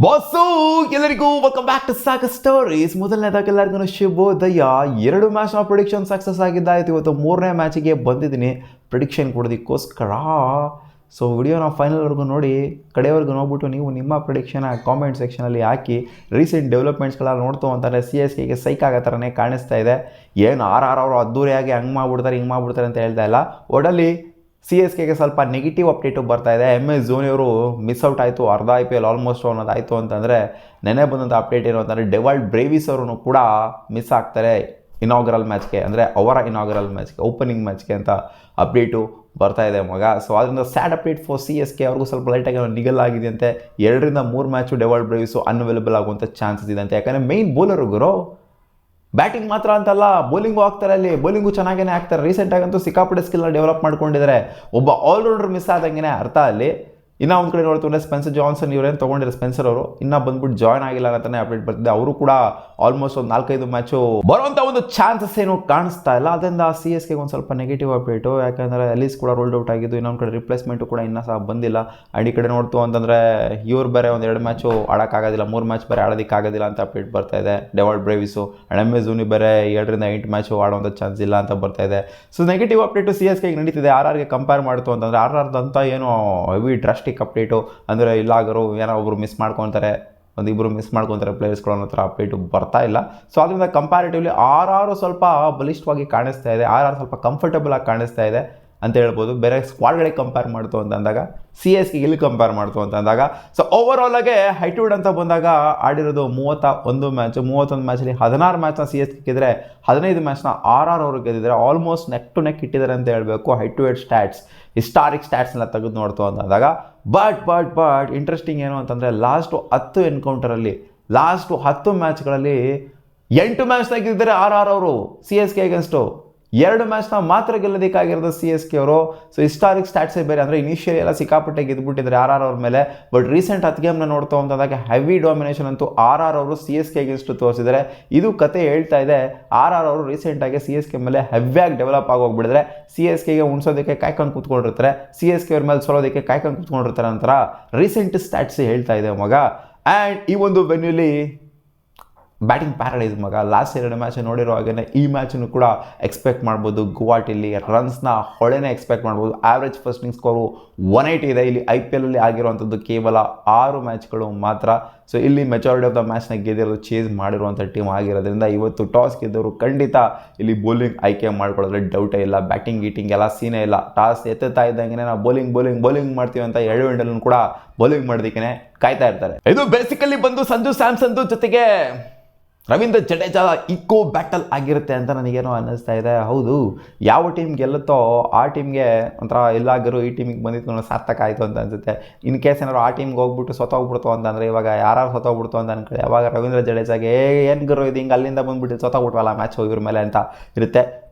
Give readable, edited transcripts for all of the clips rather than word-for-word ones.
Boss ಎಲ್ಲರಿಗೂ welcome back to ಸಾಕ stories. ಮೊದಲನೇದಾಗಿ ಎಲ್ಲರಿಗೂ ಶುಭೋದಯ. 2 ಮ್ಯಾಚ್ನ ಪ್ರಿಡಿಕ್ಷನ್ ಸಕ್ಸಸ್ ಆಗಿದ್ದಾಯಿತು. ಇವತ್ತು 3ನೇ ಮ್ಯಾಚಿಗೆ ಬಂದಿದ್ದೀನಿ ಪ್ರಿಡಿಕ್ಷನ್ ಕೊಡೋದಕ್ಕೋಸ್ಕರ. ಸೊ ವಿಡಿಯೋನ ಫೈನಲ್ವರೆಗೂ ನೋಡಿ, ಕಡೆಯವರೆಗೂ ನೋಡ್ಬಿಟ್ಟು ನೀವು ನಿಮ್ಮ ಪ್ರಿಡಿಕ್ಷನ್ ಕಾಮೆಂಟ್ ಸೆಕ್ಷನಲ್ಲಿ ಹಾಕಿ. ರೀಸೆಂಟ್ ಡೆವಲಪ್ಮೆಂಟ್ಸ್ಗಳೆಲ್ಲ ನೋಡ್ತು ಅಂತಾರೆ CSKಗೆ ಸೈಕ್ ಆಗೋ ಥರನೇ ಕಾಣಿಸ್ತಾ ಇದೆ. ಏನು ಅವರು ಅದ್ದೂರಿಯಾಗಿ ಹಂಗೆ ಮಾಡ್ಬಿಡ್ತಾರೆ ಹಿಂಗೆ ಮಾಡ್ಬಿಡ್ತಾರೆ ಅಂತ ಹೇಳ್ತಾ ಇಲ್ಲ. ಒಡಲ್ಲಿ CSKಗೆ ಸ್ವಲ್ಪ ನೆಗೆಟಿವ್ ಅಪ್ಡೇಟು ಬರ್ತಾ ಇದೆ. MS ಧೋನಿ ಅವರು ಮಿಸ್ಔಟ್ ಆಯಿತು, ಅರ್ಧ IPL ಆಲ್ಮೋಸ್ಟ್ ಅನ್ನೋದಾಯಿತು ಅಂತಂದರೆ, ನೆನೆ ಬಂದಂಥ ಅಪ್ಡೇಟ್ ಏನು ಅಂತಂದರೆ ಡೆವಾಲ್ಡ್ ಬ್ರೇವಿಸ್ ಅವರು ಕೂಡ ಮಿಸ್ ಆಗ್ತಾರೆ ಇನಾಗ್ರಲ್ ಮ್ಯಾಚ್ಗೆ, ಅಂದರೆ ಅವರ ಇನಾಗ್ರಲ್ ಮ್ಯಾಚ್ಗೆ, ಓಪನಿಂಗ್ ಮ್ಯಾಚ್ಗೆ ಅಂತ ಅಪ್ಡೇಟು ಬರ್ತಾ ಇದೆ ಮಗ. ಸೊ ಅದರಿಂದ ಸ್ಯಾಡ್ ಅಪ್ಡೇಟ್ ಫಾರ್ CSK. ಅವ್ರಿಗೂ ಸ್ವಲ್ಪ ಲೈಟಾಗಿ ನಿಗಲಾಗಿದೆ ಅಂತೆ. 2-3 ಮ್ಯಾಚು ಡೆವಾಲ್ಡ್ ಬ್ರೇವಿಸು ಅನ್ಅವೈಲೇಬಲ್ ಆಗುವಂಥ ಚಾನ್ಸಸ್ ಇದೆ ಅಂತೆ. ಯಾಕಂದರೆ ಮೇಯ್ನ್ ಬೌಲರುಗಳು ಬ್ಯಾಟಿಂಗ್ ಮಾತ್ರ ಅಂತಲ್ಲ, ಬೌಲಿಂಗು ಆಗ್ತಾರೆ, ಅಲ್ಲಿ ಬೌಲಿಂಗು ಚೆನ್ನಾಗೇ ಆಗ್ತಾರೆ. ರೀಸೆಂಟಾಗಂತೂ ಸಿಕ್ಕಾಪಟ್ಟೆ ಸ್ಕಿಲ್ನ ಡೆವಲಪ್ ಮಾಡ್ಕೊಂಡಿದ್ದಾರೆ. ಒಬ್ಬ ಆಲ್ರೌಂಡರ್ ಮಿಸ್ ಆದಂಗೆ ಅರ್ಥ ಅಲ್ಲಿ. ಇನ್ನೂ ಒಂದು ಕಡೆ ನೋಡ್ತು ಅಂದರೆ ಸ್ಪೆನ್ಸರ್ ಜಾನ್ಸನ್ ಇವರೇನು ತೊಗೊಂಡಿರೋ ಸ್ಪೆನ್ಸರ್ ಅವರು ಇನ್ನೂ ಬಂದ್ಬಿಟ್ಟು ಜಾಯ್ನ್ ಆಗಿಲ್ಲ ಅಂತಲೇ ಅಪ್ಡೇಟ್ ಬರ್ತಿದೆ. ಅವರು ಕೂಡ ಆಲ್ಮೋಸ್ಟ್ ಒಂದು 4-5 ಮ್ಯಾಚು ಬರುವಂಥ ಒಂದು ಚಾನ್ಸಸ್ ಏನು ಕಾಣಿಸ್ತಾ ಇಲ್ಲ. ಅದರಿಂದ CSKಗೆ ಒಂದು ಸ್ವಲ್ಪ ನೆಗೆಟಿವ್ ಅಪ್ಡೇಟು. ಯಾಕಂದರೆ ಎಲೀಸ್ ಕೂಡ ರೋಲ್ಡ್ ಔಟ್ ಆಗಿದ್ದು, ಇನ್ನೊಂದು ಕಡೆ ರಿಪ್ಲೇಸ್ಮೆಂಟು ಕೂಡ ಇನ್ನೂ ಸಹ ಬಂದಿಲ್ಲ. ಆ್ಯಂಡ್ ಈ ಕಡೆ ನೋಡ್ತು ಅಂತಂದರೆ ಇವ್ರು ಬೇರೆ ಒಂದು 2 ಮ್ಯಾಚು ಆಡೋಕ್ಕಾಗೋದಿಲ್ಲ, 3 ಮ್ಯಾಚ್ ಬೇರೆ ಆಡೋದಕ್ಕಾಗೋದಿಲ್ಲ ಅಂತ ಅಪ್ಡೇಟ್ ಬರ್ತಾ ಇದೆ. ಡೆವಾಲ್ಡ್ ಬ್ರೇವಿಸು ಆ್ಯಂಡ್ MS ಧೋನಿ ಬೇರೆ 7-8 ಮ್ಯಾಚು ಆಡುವಂಥ ಚಾನ್ಸ್ ಇಲ್ಲ ಅಂತ ಬರ್ತಾ ಇದೆ. ಸೊ ನೆಗೆಟಿವ್ ಅಪ್ಡೇಟು CSKಗೆ ನಡೀತಿದೆ. RRಗೆ ಕಂಪೇರ್ ಮಾಡ್ತು ಅಂತಂದರೆ RRದಂಥ ಏನು ಹೆವಿ ಡ್ರಾಸ್ಟಿಕ್ ಅಪ್ಡೇಟು ಅಂದರೆ ಇಲ್ಲಾಗರು ಏನೋ ಒಬ್ಬರು ಮಿಸ್ ಮಾಡ್ಕೊತಾರೆ, ಒಂದಿಬ್ಬರು ಮಿಸ್ ಮಾಡ್ಕೊತಾರೆ ಪ್ಲೇಯರ್ಸ್ಗಳು ಅನ್ನೋ ಥರ ಅಪ್ಡೇಟು ಬರ್ತಾ ಇಲ್ಲ. ಸೊ ಅದರಿಂದ ಕಂಪ್ಯಾರಿಟಿವ್ಲಿ RR ಸ್ವಲ್ಪ ಬಲಿಷ್ಠವಾಗಿ ಕಾಣಿಸ್ತಾ ಇದೆ. RR ಸ್ವಲ್ಪ ಕಂಫರ್ಟಬಲ್ ಆಗಿ ಕಾಣಿಸ್ತಾ ಇದೆ ಅಂತ ಹೇಳ್ಬೋದು. ಬೇರೆ ಸ್ಕ್ವಾಡ್ಗಳಿಗೆ ಕಂಪೇರ್ ಮಾಡ್ತು ಅಂತಂದಾಗ, CSK ಇಲ್ಲಿ ಕಂಪೇರ್ ಮಾಡ್ತು ಅಂತಂದಾಗ. ಸೊ ಓವರಾಲಾಗೆ ಹೈಟ್ವುಡ್ ಅಂತ ಬಂದಾಗ ಆಡಿರೋದು 31 ಮ್ಯಾಚು. 31 ಮ್ಯಾಚಲ್ಲಿ 16 ಮ್ಯಾಚ್ನ CSK ಗೆದ್ದರೆ 15 ಮ್ಯಾಚ್ನ RR ಅವರು ಗೆದ್ದಿದ್ದಾರೆ. ಆಲ್ಮೋಸ್ಟ್ ನೆಕ್ ಟು ನೆಕ್ ಇಟ್ಟಿದ್ದಾರೆ ಅಂತ ಹೇಳಬೇಕು. Height to head stats, historic ಸ್ಟ್ಯಾಟ್ಸ್ನೆಲ್ಲ ತೆಗೆದು ನೋಡ್ತು ಅಂತಂದಾಗ. ಬಟ್ ಇಂಟ್ರೆಸ್ಟಿಂಗ್ ಏನು ಅಂತಂದರೆ, ಲಾಸ್ಟು 10 ಎನ್ಕೌಂಟರಲ್ಲಿ, ಲಾಸ್ಟು 10 ಮ್ಯಾಚ್ಗಳಲ್ಲಿ 8 ಮ್ಯಾಚ್ನ ಗೆದ್ದಿದ್ದಾರೆ RR ಅವರು CSK ಅಗೇನ್ಸ್ಟು. 2 ಮ್ಯಾಚ್ನ ಮಾತ್ರ ಗೆಲ್ಲೋದಕ್ಕಾಗಿರೋದು CSK ಅವರು. ಸೊ ಹಿಸ್ಟಾರಿಕ್ ಸ್ಟ್ಯಾಟ್ಸೇ ಬೇರೆ. ಅಂದರೆ ಇನಿಷಿಯಲಿ ಎಲ್ಲ ಸಿಕ್ಕಾಪಟ್ಟೆ ಗೆದ್ದುಬಿಟ್ಟಿದ್ದಾರೆ RR ಅವ್ರ ಮೇಲೆ. ಬಟ್ ರೀಸೆಂಟ್ 10 ಗೇಮ್ನ ನೋಡ್ತಾ ಅಂತಂದಾಗ ಹೆವಿ ಡಾಮಿನೇಷನ್ ಅಂತೂ RR ಅವರು CSK ಅಗೇನ್ಸ್ಟು ತೋರಿಸಿದ್ದಾರೆ. ಇದು ಕತೆ ಹೇಳ್ತಾ ಇದೆ, RR ಅವರು ರೀಸೆಂಟಾಗಿ CSK ಮೇಲೆ ಹೆವಿಯಾಗಿ ಡೆವಲಪ್ ಆಗೋಗ್ಬಿಡಿದ್ರೆ CSKಗೆ ಉಣ್ಸೋದಕ್ಕೆ ಕಾಯ್ಕೊಂಡು ಕೂತ್ಕೊಂಡಿರ್ತಾರೆ, CSK ಅವ್ರ ಮೇಲೆ ಸೋಲೋದಕ್ಕೆ ಕಾಯ್ಕೊಂಡು ಕೂತ್ಕೊಂಡಿರ್ತಾರೆ ಅಂತಾರೆ ರೀಸೆಂಟ್ ಸ್ಟ್ಯಾಟ್ಸ್ ಹೇಳ್ತಾ ಇದೆ ಮಗ. ಆ್ಯಂಡ್ ಈ ಒಂದು ವೆನ್ಯೂಲಿ ಬ್ಯಾಟಿಂಗ್ ಪ್ಯಾರಡೈಸ್ ಮಗ. ಲಾಸ್ಟ್ 2 ಮ್ಯಾಚ್ ನೋಡಿರೋ ಹಾಗೆ ಈ ಮ್ಯಾಚನ್ನು ಕೂಡ ಎಕ್ಸ್ಪೆಕ್ಟ್ ಮಾಡ್ಬೋದು. ಗುವಾಹಟಿಲಿ ರನ್ಸ್ನ ಹೊಳೆನೇ ಎಕ್ಸ್ಪೆಕ್ಟ್ ಮಾಡ್ಬೋದು. ಆ್ಯಾವ್ರೇಜ್ ಫಸ್ಟಿಂಗ್ ಸ್ಕೋರು 180 ಇದೆ. ಇಲ್ಲಿ IPLಲ್ಲಿ ಆಗಿರುವಂಥದ್ದು ಕೇವಲ 6 ಮ್ಯಾಚ್ಗಳು ಮಾತ್ರ. ಸೊ ಇಲ್ಲಿ ಮೆಜಾರಿಟಿ ಆಫ್ ದ ಮ್ಯಾಚ್ನ ಗೆದ್ದಿರೋದು ಚೇಸ್ ಮಾಡಿರುವಂಥ ಟೀಮ್ ಆಗಿರೋದ್ರಿಂದ ಇವತ್ತು ಟಾಸ್ ಗೆದ್ದವರು ಖಂಡಿತ ಇಲ್ಲಿ ಬೌಲಿಂಗ್ ಆಯ್ಕೆ ಮಾಡ್ಕೊಳ್ಳೋದ್ರೆ ಡೌಟೇ ಇಲ್ಲ. ಬ್ಯಾಟಿಂಗ್ ಗೀಟಿಂಗ್ ಎಲ್ಲ ಸೀನೇ ಇಲ್ಲ. ಟಾಸ್ ಎತ್ತುತ್ತಾ ಇದ್ದಂಗೆ ನಾವು ಬೌಲಿಂಗ್ ಮಾಡ್ತೀವಿ ಅಂತ 2 ಎಂಡಲ್ಲೂ ಕೂಡ ಬೌಲಿಂಗ್ ಮಾಡೋದಕ್ಕೆ ಕಾಯ್ತಾ ಇರ್ತಾರೆ. ಇದು ಬೇಸಿಕಲಿ ಬಂದು ಸಂಜು ಸ್ಯಾಮ್ಸನ್ ಜೊತೆಗೆ ರವೀಂದ್ರ ಜಡೇಜಾ ಈಕೋ ಬ್ಯಾಟಲ್ ಆಗಿರುತ್ತೆ ಅಂತ ನನಗೇನೋ ಅನ್ನಿಸ್ತಾ ಇದೆ. ಹೌದು, ಯಾವ ಟೀಮ್ ಗೆಲ್ಲುತ್ತೋ ಆ ಟೀಮ್ಗೆ ಒಂಥರ ಎಲ್ಲಾಗರು ಈ ಟೀಮಿಗೆ ಬಂದಿತ್ತು ಸಾರ್ಥಕ ಆಯಿತು ಅಂತ ಅನಿಸುತ್ತೆ. ಇನ್ ಕೇಸ್ ಏನಾದ್ರು ಆ ಟೀಮ್ಗೆ ಹೋಗ್ಬಿಟ್ಟು ಸೊತ್ತೋಗ್ಬಿಡ್ತು ಅಂತಂದರೆ, ಇವಾಗ ಯಾರು ಸೊತ್ತೋಗ್ಬಿಡ್ತು ಅಂತ ಅನ್ಕೊಳ್ಳಿ, ಅವಾಗ ರವೀಂದ್ರ ಜಡೇಜಾಗೆ ಏನು ಗರು ಇದು ಹಿಂಗೆ ಅಲ್ಲಿಂದ ಬಂದುಬಿಟ್ಟು ಸೊತ್ತೋಗ್ಬಿಟ್ವಲ್ಲ ಮ್ಯಾಚ್ ಇವ್ರ ಮೇಲೆ ಅಂತ ಇರುತ್ತೆ.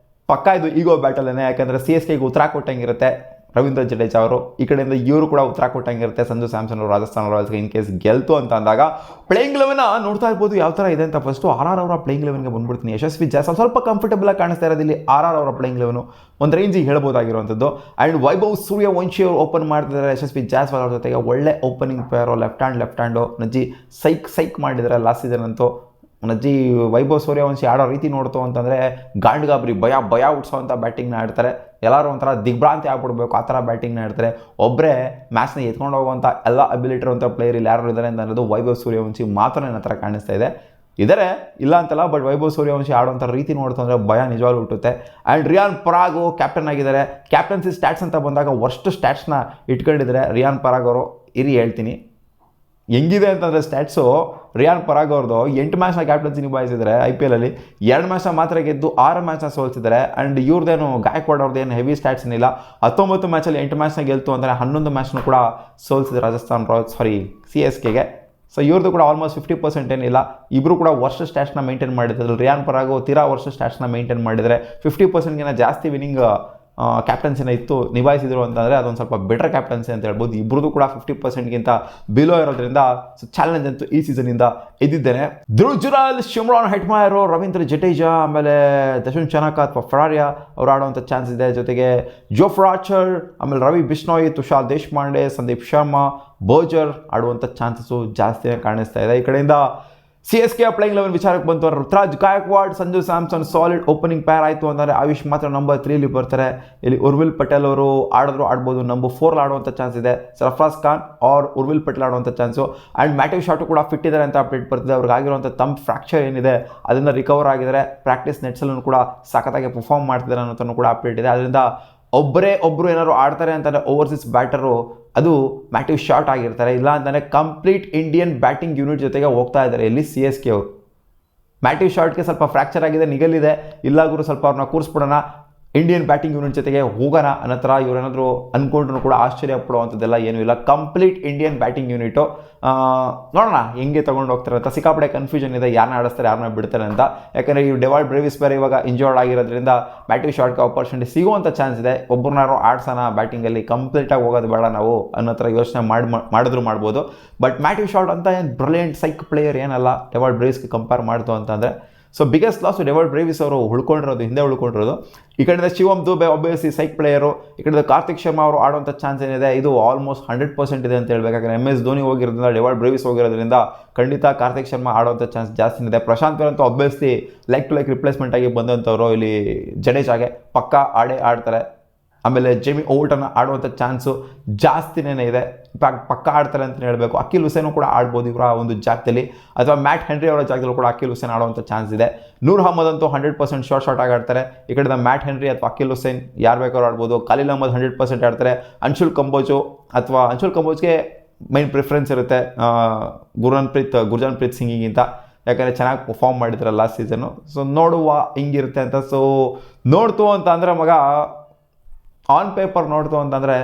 ಪಕ್ಕ ಇದು ಈಗೋ ಬ್ಯಾಟಲೇ. ಯಾಕಂದರೆ CSKಗೆ ಉತ್ತರ ಕೊಟ್ಟಂಗಿರುತ್ತೆ ರವೀಂದ್ರ ಜಡೇಜಾ ಅವರು, ಈ ಕಡೆಯಿಂದ ಇವರು ಕೂಡ ಉತ್ತರ ಕೊಟ್ಟಂಗಿರುತ್ತೆ ಸಂಜು ಸ್ಯಾಮ್ಸನ್ ಅವರು ರಾಜಸ್ಥಾನ್ ರಾಯಲ್ಸ್ಗೆ ಇನ್ ಕೇಸ್ ಗೆಲ್ತು ಅಂತ ಅಂದಾಗ. ಪ್ಲೇಯಿಂಗ್ ಲೆವೆನ್ನ ನೋಡ್ತಾ ಇರ್ಬೋದು ಯಾವ ಥರ ಇದೆ ಅಂತ. ಫಸ್ಟು RR ಅವರ ಪ್ಲೇಯಿಂಗ್ ಲೆವೆನ್ಗೆ ಬಂದ್ಬಿಡ್ತೀನಿ. ಯಶಸ್ವಿ ಜಾಸ್ತಿ ಸ್ವಲ್ಪ ಕಂಫರ್ಟಬಲ್ ಆಗಿ ಕಾಣಿಸ್ತಾ ಇರೋದು ಇಲ್ಲಿ RR ಅವರ ಪ್ಲೇಯಿಂಗ್ ಲೆವೆನು ಒಂದು ರೇಂಜಿಗೆ ಹೇಳ್ಬೋದಾಗಿರುವಂಥದ್ದು. ಆ್ಯಂಡ್ ವೈಭವ್ ಸೂರ್ಯವಂಶಿ ಅವರು ಓಪನ್ ಮಾಡ್ತಿದ್ದಾರೆ ಯಶಸ್ವಿ ಜಾಸ್ವಾಲ್ ಅವ್ರ ಜೊತೆಗೆ. ಒಳ್ಳೆ ಓಪನಿಂಗ್ ಪ್ಲೇಯರು, ಲೆಫ್ಟ್ ಹ್ಯಾಂಡು ನಜ್ಜಿ ಸೈಕ್ ಮಾಡಿದ್ದಾರೆ ಲಾಸ್ಟ್ ಸೀಸನ್ ಅಂತೂ. ನಜ್ಜಿ ವೈಭವ್ ಸೂರ್ಯವಂಶಿ ಆಡೋ ರೀತಿ ನೋಡ್ತು ಅಂತಂದರೆ ಗಾಂಡ್ಗಾಬ್ರಿ ಭಯ ಹುಡ್ಸೋವಂಥ ಬ್ಯಾಟಿಂಗ್ನ ಆಡ್ತಾರೆ. ಎಲ್ಲರೂ ಒಂಥರ ದಿಗ್ಭ್ರಾಂತಿ ಆಗ್ಬಿಡ್ಬೇಕು ಆ ಥರ ಬ್ಯಾಟಿಂಗ್ನ ಆಡ್ತಾರೆ. ಒಬ್ಬರೇ ಮ್ಯಾಚ್ನ ಎತ್ಕೊಂಡು ಹೋಗುವಂಥ ಎಲ್ಲ ಅಬಿಲಿಟಿ ಇರುವಂಥ ಪ್ಲೇಯರ್ ಇಲ್ಲಿ ಯಾರು ಇದ್ದಾರೆ ಅಂತ ಅನ್ನೋದು ವೈಭವ್ ಸೂರ್ಯವಂಶಿ ಮಾತ್ರ ನನ್ನ ಹತ್ರ ಕಾಣಿಸ್ತಾ ಇದೆ. ಇದ್ದಾರೆ ಇಲ್ಲ ಅಂತಲ್ಲ, ಬಟ್ ವೈಭವ್ ಸೂರ್ಯವಂಶಿ ಆಡುವಂಥ ರೀತಿ ನೋಡ್ತು ಅಂದರೆ ಭಯ ನಿಜವಾಗ್ಲೂ ಹುಟ್ಟುತ್ತೆ. ಆ್ಯಂಡ್ ರಿಯಾನ್ ಪರಾಗು ಕ್ಯಾಪ್ಟನ್ ಆಗಿದ್ದಾರೆ. ಕ್ಯಾಪ್ಟನ್ಸಿ ಸ್ಟ್ಯಾಟ್ಸ್ ಅಂತ ಬಂದಾಗ ವರ್ಸ್ಟ್ ಸ್ಟ್ಯಾಟ್ಸ್ನ ಇಟ್ಕೊಂಡಿದ್ದಾರೆ ರಿಯಾನ್ ಪರಾಗ್ ಅವರು. ಹೇಳ್ತೀನಿ ಹೆಂಗಿದೆ ಅಂತಂದರೆ ಸ್ಟ್ಯಾಟ್ಸು ರಿಯಾನ್ ಪರಾಗ್ ಅವ್ರದ್ದು 8 ಮ್ಯಾಚ್ನ ಕ್ಯಾಪ್ಟನ್ಸಿ ನಿಭಾಯಿಸಿದ್ದಾರೆ. IPLಲ್ಲಿ 2 ಮ್ಯಾಚ್ನ ಮಾತ್ರ ಗೆದ್ದು 6 ಮ್ಯಾಚ್ನ ಸೋಲ್ಸಿದ್ದಾರೆ. ಆ್ಯಂಡ್ ಇವ್ರದ್ದೇನು ಗಾಯಕ್ವಾಡ್ ಅವ್ರದ್ದೇನು ಹೆವಿ ಸ್ಟ್ಯಾಟ್ಸ್ ಏನಿಲ್ಲ. 19 ಮ್ಯಾಚಲ್ಲಿ 8 ಮ್ಯಾಚ್ನ ಗೆಲ್ತು ಅಂದರೆ 11 ಮ್ಯಾಚ್ನೂ ಕೂಡ ಸೋಲ್ಸಿದ್ದಾರೆ ರಾಜಸ್ಥಾನ್ ರಾಯಲ್ಸ್ CSKಗೆ. ಸೊ ಇವ್ರದ್ದು ಕೂಡ ಆಲ್ಮೋಸ್ಟ್ 50% ಏನಿಲ್ಲ. ಇಬ್ಬರು ಕೂಡ ವರ್ಷ ಸ್ಟ್ಯಾಟ್ಸ್ನ ಮೇಂಟೈನ್ ಮಾಡಿದ್ರು. ರಿಯಾನ್ ಪರಾಗು ತೀರಾ ವರ್ಷ ಸ್ಟ್ಯಾಟ್ಸ್ನ ಮೇಂಟೈನ್ ಮಾಡಿದರೆ 50%ಗಿಂತ ಜಾಸ್ತಿ ವಿನ್ನಿಂಗ್ ಕ್ಯಾಪ್ಟನ್ಸಿನ ಇತ್ತು ನಿಭಾಯಿಸಿದ್ರು ಅಂತಂದರೆ ಅದೊಂದು ಸ್ವಲ್ಪ ಬೆಟರ್ ಕ್ಯಾಪ್ಟನ್ಸಿ ಅಂತ ಹೇಳ್ಬೋದು. ಇಬ್ಬರದು ಕೂಡ 50%ಗಿಂತ ಬಿಲೋ ಇರೋದ್ರಿಂದ ಸೊ ಚಾಲೆಂಜ್ ಅಂತೂ ಈ ಸೀಸನಿಂದ ಇದ್ದಿದ್ದೇನೆ. ಧ್ರುವ್ ಜುರಾಲ್, ಶಿಮ್ರಾನ್ ಹೆಟ್ಮಾಯರ್, ರವೀಂದ್ರ ಜಡೇಜಾ, ಆಮೇಲೆ ದಶನ್ ಚನಕ ಅಥವಾ ಫರಾರಿಯಾ ಅವರು ಆಡುವಂಥ ಚಾನ್ಸ್ ಇದೆ. ಜೊತೆಗೆ ಜೋಫ್ರಾ ಆರ್ಚರ್, ಆಮೇಲೆ ರವಿ ಬಿಷ್ಣೋಯ್, ತುಷಾರ್ ದೇಶಪಾಂಡೆ, ಸಂದೀಪ್ ಶರ್ಮಾ, ಬೋಜರ್ ಆಡುವಂಥ ಚಾನ್ಸಸ್ಸು ಜಾಸ್ತಿನೇ ಕಾಣಿಸ್ತಾ ಇದೆ. ಈ ಕಡೆಯಿಂದ CSK ಪ್ಲೇಯಿಂಗ್ 11 ವಿಚಾರಕ್ಕೆ ಬಂತು. Ruturaj Gaikwad, Sanju Samson solid opening pair ಆಯಿತು ಅಂದರೆ ಆಯುಷ್ ಮಾತ್ರ ನಂಬರ್ 3 ಬರ್ತಾರೆ. ಇಲ್ಲಿ ಉರ್ವಿಲ್ ಪಟೇಲ್ ಅವರು ಆಡ್ಬೋದು, ನಂಬರ್ 4 ಆಡುವಂಥ ಚಾನ್ಸ್ ಇದೆ. ಸರ್ಫರಾಜ್ ಖಾನ್ ಆರ್ ಉರ್ವಿಲ್ ಪಟೇಲ್ ಆಡುವಂಥ ಚಾನ್ಸು. ಆ್ಯಂಡ್ ಮ್ಯಾಟಿವ್ ಶಾಟು ಕೂಡ ಫಿಟ್ ಇದ್ದಾರೆ ಅಂತ ಅಪ್ಡೇಟ್ ಬರ್ತಿದೆ. ಅವ್ರಿಗೆ ಆಗಿರುವಂಥ ತಂಪ್ ಫ್ರ್ಯಾಕ್ಚರ್ ಏನಿದೆ ಅದನ್ನು ರಿಕವರ್ ಆಗಿದ್ದಾರೆ. ಪ್ರಾಕ್ಟೀಸ್ ನೆಟ್ಸಲ್ಲೂ ಕೂಡ ಸಖತ್ತಾಗಿ ಪರ್ಫಾರ್ಮ್ ಮಾಡ್ತಿದ್ದಾರೆ ಅನ್ನೋದನ್ನು ಕೂಡ ಅಪ್ಡೇಟ್ ಇದೆ. ಅದರಿಂದ ಒಬ್ಬರು ಏನಾದ್ರು ಆಡ್ತಾರೆ ಅಂತಂದರೆ ಓವರ್ಸೀಸ್ ಬ್ಯಾಟರು ಅದು ಮ್ಯಾಟಿವ್ ಶಾಟ್ ಆಗಿರ್ತಾರೆ. ಇಲ್ಲ ಅಂತಂದರೆ ಕಂಪ್ಲೀಟ್ ಇಂಡಿಯನ್ ಬ್ಯಾಟಿಂಗ್ ಯೂನಿಟ್ ಜೊತೆಗೆ ಹೋಗ್ತಾ ಇದ್ದಾರೆ ಇಲ್ಲಿ CSK ಅವರು. ಮ್ಯಾಟಿವ್ ಶಾಟ್ಗೆ ಸ್ವಲ್ಪ ಫ್ರ್ಯಾಕ್ಚರ್ ಆಗಿದೆ, ನಿಗಲಿದೆ, ಇಲ್ಲಾದರೂ ಸ್ವಲ್ಪ ಅವ್ರನ್ನ ಕೂರಿಸ್ಬಿಡೋಣ, ಇಂಡಿಯನ್ ಬ್ಯಾಟಿಂಗ್ ಯೂನಿಟ್ ಜೊತೆಗೆ ಹೋಗೋಣ ಅನ್ನೋ ಥರ ಇವರೇನಾದರೂ ಅಂದ್ಕೊಂಡ್ರು ಕೂಡ ಆಶ್ಚರ್ಯ ಪಡುವಂಥದ್ದೆಲ್ಲ ಏನೂ ಇಲ್ಲ. ಕಂಪ್ಲೀಟ್ ಇಂಡಿಯನ್ ಬ್ಯಾಟಿಂಗ್ ಯೂನಿಟು ನೋಡೋಣ ಹೆಂಗೆ ತೊಗೊಂಡು ಹೋಗ್ತಾರೆ ಅಂತ. ಸಿಕ್ಕಾಪಡೆ ಕನ್ಫ್ಯೂಷನ್ ಇದೆ, ಯಾರನ್ನ ಆಡಿಸ್ತಾರೆ ಯಾರನ್ನ ಬಿಡ್ತಾರೆ ಅಂತ. ಯಾಕಂದರೆ ಈ ಡೆವಾಲ್ಡ್ ಬ್ರೇವಿಸ್ ಬೇರೆ ಇವಾಗ ಇಂಜೋರ್ಡ್ ಆಗಿರೋದ್ರಿಂದ ಮ್ಯಾಟಿವ್ ಶಾಟ್ಗೆ ಆಪರ್ಚುನಿಟಿ ಸಿಗುವಂಥ ಚಾನ್ಸ್ ಇದೆ. ಒಬ್ಬರನ್ನಾರು ಆಡ್ಸೋಣ ಬ್ಯಾಟಿಂಗಲ್ಲಿ, ಕಂಪ್ಲೀಟಾಗಿ ಹೋಗೋದು ಬೇಡ ನಾವು ಅನ್ನೋ ಥರ ಯೋಚನೆ ಮಾಡಿದ್ರು ಮಾಡ್ಬೋದು. ಬಟ್ ಮ್ಯಾಟಿವ್ ಶಾಟ್ ಅಂತ ಏನು ಬ್ರಿಲಿಯಂಟ್ ಸೈಕ್ ಪ್ಲೇಯರ್ ಏನಲ್ಲ ಡೆವಾಲ್ಡ್ ಬ್ರೇವಿಸ್ಗೆ ಕಂಪೇರ್ ಮಾಡ್ತು ಅಂತಂದರೆ. ಸೊ ಬಿಗ್ಗೆಸ್ಟ್ ಲಾಸ್ ಡೆವಾಲ್ಡ್ ಬ್ರೇವಿಸ್ ಅವರು ಹಿಂದೆ ಉಳ್ಕೊಂಡಿರೋದು. ಈ ಕಡೆಯಿಂದ ಶಿವಮ್ ದುಬೆ ಆಬ್ವಿಯಸ್ಲಿ ಸೈಕ್ ಪ್ಲೇಯರು. ಈ ಕಡೆ ಕಾರ್ತಿಕ್ ಶರ್ಮಾ ಅವರು ಆಡುವಂಥ ಚಾನ್ಸ್ ಏನಿದೆ ಇದು ಆಲ್ಮೋಸ್ಟ್ 100% ಇದೆ ಅಂತ ಹೇಳ್ಬೇಕು. ಯಾಕಂದರೆ MS ಧೋನಿ ಹೋಗಿರೋದ್ರಿಂದ ಡೆವಾಲ್ಡ್ ಬ್ರೇವಿಸ್ ಹೋಗಿರೋದ್ರಿಂದ ಖಂಡಿತ ಕಾರ್ತಿಕ್ ಶರ್ಮಾ ಆಡುವಂಥ ಚಾನ್ಸ್ ಜಾಸ್ತಿ ಇದೆ. ಪ್ರಶಾಂತ್ ವೀರ್ ಅಂತೂ obviously like to like replacement ಆಗಿ ಬಂದಂಥವ್ರು ಇಲ್ಲಿ ಜಡೇಜಾಗೆ ಪಕ್ಕಾ ಆಡ್ತಾರೆ. ಆಮೇಲೆ ಜೇಮಿ ಓವರ್ಟನ್ ಆಡುವಂಥ ಚಾನ್ಸು ಜಾಸ್ತಿನೇ ಇದೆ, ಪಕ್ಕ ಆಡ್ತಾರೆ ಅಂತಲೇ ಹೇಳಬೇಕು. ಅಖಿಲ್ ಹುಸೇನು ಕೂಡ ಆಡ್ಬೋದು ಇವರ ಒಂದು ಜಾಗದಲ್ಲಿ, ಅಥವಾ ಮ್ಯಾಟ್ ಹೆನ್ರಿ ಅವರ ಜಾಗದಲ್ಲಿ ಕೂಡ ಅಖಿಲ್ ಹುಸೇನ್ ಆಡುವಂಥ ಚಾನ್ಸ್ ಇದೆ. ನೂರ್ ಅಹ್ಮದ್ ಅಂತೂ 100% ಶಾರ್ಟ್ ಆಗಿ ಆಡ್ತಾರೆ. ಈ ಕಡೆಯಿಂದ ಮ್ಯಾಟ್ ಹೆನ್ರಿ ಅಥವಾ ಅಖಿಲ್ ಹುಸೇನ್ ಯಾರು ಬೇಕಾದ್ರೂ ಆಡ್ಬೋದು. ಖಲೀಲ್ ಅಹ್ಮದ್ 100% ಆಡ್ತಾರೆ. ಅನ್ಶುಲ್ ಕಂಬೋಜ್ಗೆ ಮೈನ್ ಪ್ರಿಫರೆನ್ಸ್ ಇರುತ್ತೆ ಗುರ್ಜನ್ಪ್ರೀತ್ ಸಿಂಗಿಗಿಂತ, ಯಾಕಂದರೆ ಚೆನ್ನಾಗಿ ಪರ್ಫಾರ್ಮ್ ಮಾಡಿದ್ದಾರೆ ಲಾಸ್ಟ್ ಸೀಸನ್ನು. ಸೊ ನೋಡುವ ಹಿಂಗಿರುತ್ತೆ ಅಂತ. ಸೊ ನೋಡ್ತು ಅಂತ ಅಂದರೆ ಮಗ ಆನ್ ಪೇಪರ್ ನೋಡ್ತು ಅಂತಂದರೆ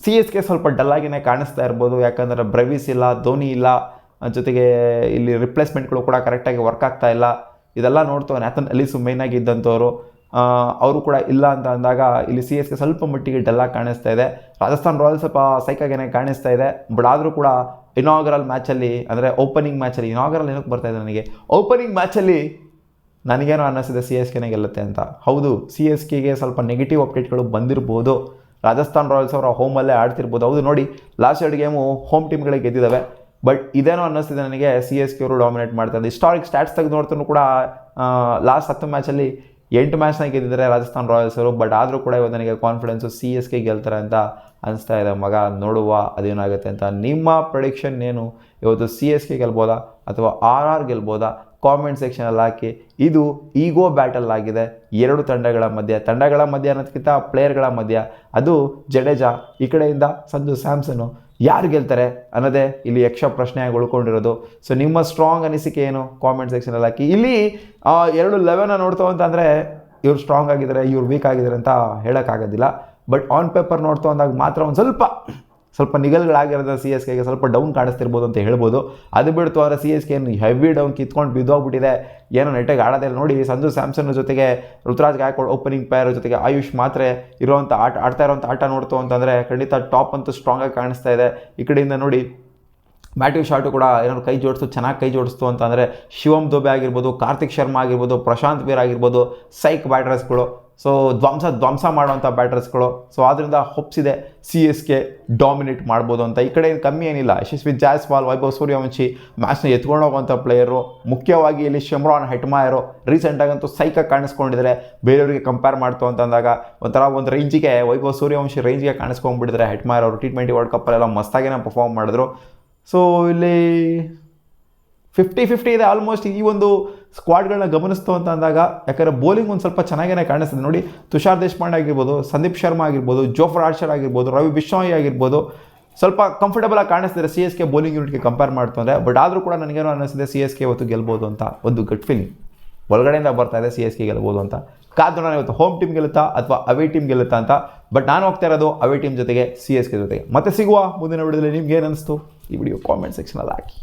CSK ಸ್ವಲ್ಪ ಡಲ್ಲಾಗಿನೇ ಕಾಣಿಸ್ತಾ ಇರ್ಬೋದು. ಯಾಕಂದರೆ ಬ್ರೇವಿಸ್ ಇಲ್ಲ, ಧೋನಿ ಇಲ್ಲ, ಜೊತೆಗೆ ಇಲ್ಲಿ ರಿಪ್ಲೇಸ್ಮೆಂಟ್ಗಳು ಕೂಡ ಕರೆಕ್ಟಾಗಿ ವರ್ಕ್ ಆಗ್ತಾ ಇಲ್ಲ. ಇದೆಲ್ಲ ನೋಡ್ತು ನ್ಯಾಥನ್ ಎಲಿಸು ಮೇಯ್ನಾಗಿ ಇದ್ದಂಥವ್ರು ಅವರು ಕೂಡ ಇಲ್ಲ ಅಂತ ಅಂದಾಗ ಇಲ್ಲಿ CSK ಸ್ವಲ್ಪ ಮಟ್ಟಿಗೆ ಡಲ್ಲಾಗಿ ಕಾಣಿಸ್ತಾ ಇದೆ. ರಾಜಸ್ಥಾನ್ ರಾಯಲ್ಸ್ ಸ್ವಲ್ಪ ಸೈಕಾಗೇನೆ ಕಾಣಿಸ್ತಾ ಇದೆ. ಬಟ್ ಆದರೂ ಕೂಡ ಇನಾಗರಲ್ ಮ್ಯಾಚಲ್ಲಿ, ಅಂದರೆ ಓಪನಿಂಗ್ ಮ್ಯಾಚಲ್ಲಿ, ಇನಾಗರಲ್ ಏನಕ್ಕೆ ಬರ್ತಾ ಇದೆ ನನಗೆ, ಓಪನಿಂಗ್ ಮ್ಯಾಚಲ್ಲಿ ನನಗೇನೋ ಅನ್ನಿಸಿದೆ CSKನೇ ಗೆಲ್ಲುತ್ತೆ ಅಂತ. ಹೌದು, CSKಗೆ ಸ್ವಲ್ಪ ನೆಗೆಟಿವ್ ಅಪ್ಡೇಟ್ಗಳು ಬಂದಿರ್ಬೋದು. ರಾಜಸ್ಥಾನ್ ರಾಯಲ್ಸ್ ಅವರ ಹೋಮಲ್ಲೇ ಆಡ್ತಿರ್ಬೋದು. ಹೌದು, ನೋಡಿ ಲಾಸ್ಟ್ 2 ಗೇಮು ಹೋಮ್ ಟೀಮ್ಗಳಿಗೆ ಗೆದ್ದಿದ್ದಾವೆ. ಬಟ್ ಇದೇನೋ ಅನ್ನಿಸ್ತಿದೆ ನನಗೆ CSK ಅವರು ಡಾಮಿನೇಟ್ ಮಾಡ್ತಾರೆ. ಹಿಸ್ಟಾರಿಕ್ ಸ್ಟ್ಯಾಟ್ಸ್ ತೆಗೆದು ನೋಡ್ತಾನೂ ಕೂಡ ಲಾಸ್ಟ್ 10 ಮ್ಯಾಚಲ್ಲಿ 8 ಮ್ಯಾಚ್ನ ಗೆದ್ದಿದ್ದಾರೆ ರಾಜಸ್ಥಾನ್ ರಾಯಲ್ಸ್ ಅವರು. ಬಟ್ ಆದರೂ ಕೂಡ ಇವತ್ತು ನನಗೆ ಕಾನ್ಫಿಡೆನ್ಸು CSK ಗೆಲ್ತಾರೆ ಅಂತ ಅನಿಸ್ತಾ ಇದೆ. ಮಗ ನೋಡುವ ಅದೇನಾಗುತ್ತೆ ಅಂತ. ನಿಮ್ಮ ಪ್ರೆಡಿಕ್ಷನ್ ಏನು? ಇವತ್ತು CSK ಗೆಲ್ಬೋದಾ ಅಥವಾ RR ಗೆಲ್ಬೋದಾ? ಕಾಮೆಂಟ್ ಸೆಕ್ಷನಲ್ಲಿ ಹಾಕಿ. ಇದು ಈಗೋ ಬ್ಯಾಟಲ್ ಆಗಿದೆ ಎರಡು ತಂಡಗಳ ಮಧ್ಯೆ ಅನ್ನೋದಕ್ಕಿಂತ ಪ್ಲೇಯರ್ಗಳ ಮಧ್ಯೆ. ಅದು ಜಡೇಜಾ, ಈ ಕಡೆಯಿಂದ ಸಂಜು ಸ್ಯಾಮ್ಸನ್ನು. ಯಾರು ಗೆಲ್ತಾರೆ ಅನ್ನೋದೇ ಇಲ್ಲಿ ಯಕ್ಷ ಪ್ರಶ್ನೆಯಾಗಿ ಉಳ್ಕೊಂಡಿರೋದು. ಸೊ ನಿಮ್ಮ ಸ್ಟ್ರಾಂಗ್ ಅನಿಸಿಕೆ ಏನು? ಕಾಮೆಂಟ್ ಸೆಕ್ಷನಲ್ಲಿ ಹಾಕಿ. ಇಲ್ಲಿ 11 ನೋಡ್ತು ಅಂತಂದರೆ ಇವ್ರು ಸ್ಟ್ರಾಂಗ್ ಆಗಿದ್ದಾರೆ, ಇವ್ರು ವೀಕ್ ಆಗಿದ್ದಾರೆ ಅಂತ ಹೇಳೋಕ್ಕಾಗೋದಿಲ್ಲ. ಬಟ್ ಆನ್ ಪೇಪರ್ ನೋಡ್ತು ಅಂದಾಗ ಮಾತ್ರ ಒಂದು ಸ್ವಲ್ಪ ನಿಗಲ್ಗಳಾಗಿರೋದು CSKಗೆ ಸ್ವಲ್ಪ ಡೌನ್ ಕಾಣಿಸ್ತಿರ್ಬೋದು ಅಂತ ಹೇಳ್ಬೋದು. ಅದು ಬಿಡ್ತು ಅಂದರೆ CSK ಹೆವಿ ಡೌನ್ ಕಿತ್ಕೊಂಡು ಬಿದ್ದೋಗ್ಬಿಟ್ಟಿದೆ, ಏನೋ ನೆಟ್ಟಾಗಿ ಆಡೋದಿಲ್ಲ. ನೋಡಿ ಸಂಜು ಸ್ಯಾಮ್ಸನ್ ಜೊತೆಗೆ ರುತುರಾಜ್ ಗಾಯಕ್ವಾಡ್ ಓಪನಿಂಗ್ ಪೇರ್ ಜೊತೆಗೆ ಆಯುಷ್ ಮಾತ್ರೆ ಆಡ್ತಾ ಇರೋವಂಥ ಆಟ ನೋಡ್ತು ಅಂತಂದರೆ ಖಂಡಿತ ಟಾಪ್ ಅಂತೂ ಸ್ಟ್ರಾಂಗಾಗಿ ಕಾಣಿಸ್ತಾ ಇದೆ. ಈ ಕಡೆಯಿಂದ ನೋಡಿ ಮ್ಯಾಟಿವ್ ಶಾಟು ಕೂಡ ಏನಾದ್ರು ಚೆನ್ನಾಗಿ ಕೈ ಜೋಡಿಸ್ತು ಅಂತಂದರೆ ಶಿವಮ್ ದುಬೆ ಆಗಿರ್ಬೋದು, ಕಾರ್ತಿಕ್ ಶರ್ಮಾ ಆಗಿರ್ಬೋದು, ಪ್ರಶಾಂತ್ ವೀರ್ ಆಗಿರ್ಬೋದು, ಸೈಕ್ ಬ್ಯಾಟರ್ಸ್ಗಳು. ಸೊ ಧ್ವಂಸ ಮಾಡುವಂಥ ಬ್ಯಾಟರ್ಸ್ಗಳು. ಸೊ ಆದ್ದರಿಂದ ಹೊಪ್ಸಿದೆ CSK ಡಾಮಿನೇಟ್ ಮಾಡ್ಬೋದು ಅಂತ. ಈ ಕಡೆ ಏನು ಕಮ್ಮಿ ಏನಿಲ್ಲ. ಯಶಸ್ವಿ ಜಾಯ್ಸ್ವಾಲ್, ವೈಭವ್ ಸೂರ್ಯವಂಶಿ ಮ್ಯಾಚ್ನ ಎತ್ಕೊಂಡು ಹೋಗುವಂಥ ಪ್ಲೇಯರು. ಮುಖ್ಯವಾಗಿ ಇಲ್ಲಿ ಶಿಮ್ರಾನ್ ಹೆಟ್ಮಾಯರು ರೀಸೆಂಟಾಗಂತೂ ಸೈಕಾಗಿ ಕಾಣಿಸ್ಕೊಂಡಿದ್ದಾರೆ. ಬೇರೆಯವರಿಗೆ ಕಂಪೇರ್ ಮಾಡ್ತು ಅಂತಂದಾಗ ಒಂದು ರೇಂಜಿಗೆ ವೈಭವ್ ಸೂರ್ಯವಂಶಿ ರೇಂಜಿಗೆ ಕಾಣಿಸ್ಕೊಂಡ್ಬಿಟ್ಟಿದ್ದಾರೆ ಹೆಟ್ಮಾಯರ್ ಅವರು. T20 ವರ್ಲ್ಡ್ ಕಪ್ಪಲ್ಲೆಲ್ಲ ಮಸ್ತಾಗೇನೆ ಪರ್ಫಾರ್ಮ್ ಮಾಡಿದ್ರು. ಸೊ ಇಲ್ಲಿ 50-50 ಇದೆ ಆಲ್ಮೋಸ್ಟ್ ಈ ಒಂದು ಸ್ಕ್ವಾಡ್ಗಳನ್ನ ಗಮನಿಸ್ತು ಅಂತ ಅಂದಾಗ. ಯಾಕಂದರೆ ಬೌಲಿಂಗ್ ಒಂದು ಸ್ವಲ್ಪ ಚೆನ್ನಾಗೇ ಕಾಣಿಸ್ತದೆ. ನೋಡಿ ತುಷಾರ್ ದೇಶಪಾಂಡೆ ಆಗಿರ್ಬೋದು, ಸಂದೀಪ್ ಶರ್ಮಾ ಆಗಿರ್ಬೋದು, ಜೋಫ್ರಾ ಆರ್ಚರ್ ಆಗಿರ್ಬೋದು, ರವಿ ಬಿಷ್ಣೋಯ್ ಆಗಿರ್ಬೋದು, ಸ್ವಲ್ಪ ಕಂಫರ್ಟಬಲ್ ಆಗಿ ಕಾಣಿಸ್ತಿದೆ CSK ಬೌಲಿಂಗ್ ಯೂನಿಟ್ಗೆ ಕಂಪೇರ್ ಮಾಡ್ತಂದರೆ. ಬಟ್ ಆದರೂ ಕೂಡ ನನಗೇನೋ ಅನ್ನಿಸ್ತಿದೆ CSK ಇವತ್ತು ಗೆಲ್ಬೋದು ಅಂತ ಒಂದು ಗಟ್ ಫೀಲಿಂಗ್ ಒಳಗಡೆಯಿಂದ ಬರ್ತಾ ಇದೆ. CSK ಗೆಲ್ಬೋದು ಅಂತ ಕಾದು ನಾನು ಇವತ್ತು ಹೋಮ್ ಟೀಮ್ ಗೆಲ್ಲುತ್ತಾ ಅಥವಾ ಅವೇ ಟೀಮ್ ಗೆಲ್ಲುತ್ತಾ ಅಂತ. ಬಟ್ ನಾನು ಹೋಗ್ತಾ ಇರೋದು ಅವೇ ಟೀಮ್ ಜೊತೆಗೆ, CSK ಜೊತೆಗೆ. ಮತ್ತೆ ಸಿಗುವ ಮುಂದಿನ ವಿಡಿಯೋದಲ್ಲಿ. ನಿಮ್ಗೆ ಏನು ಅನಿಸ್ತು ಈ ವಿಡಿಯೋ ಕಾಮೆಂಟ್ ಸೆಕ್ಷನಲ್ಲಿ ಹಾಕಿ.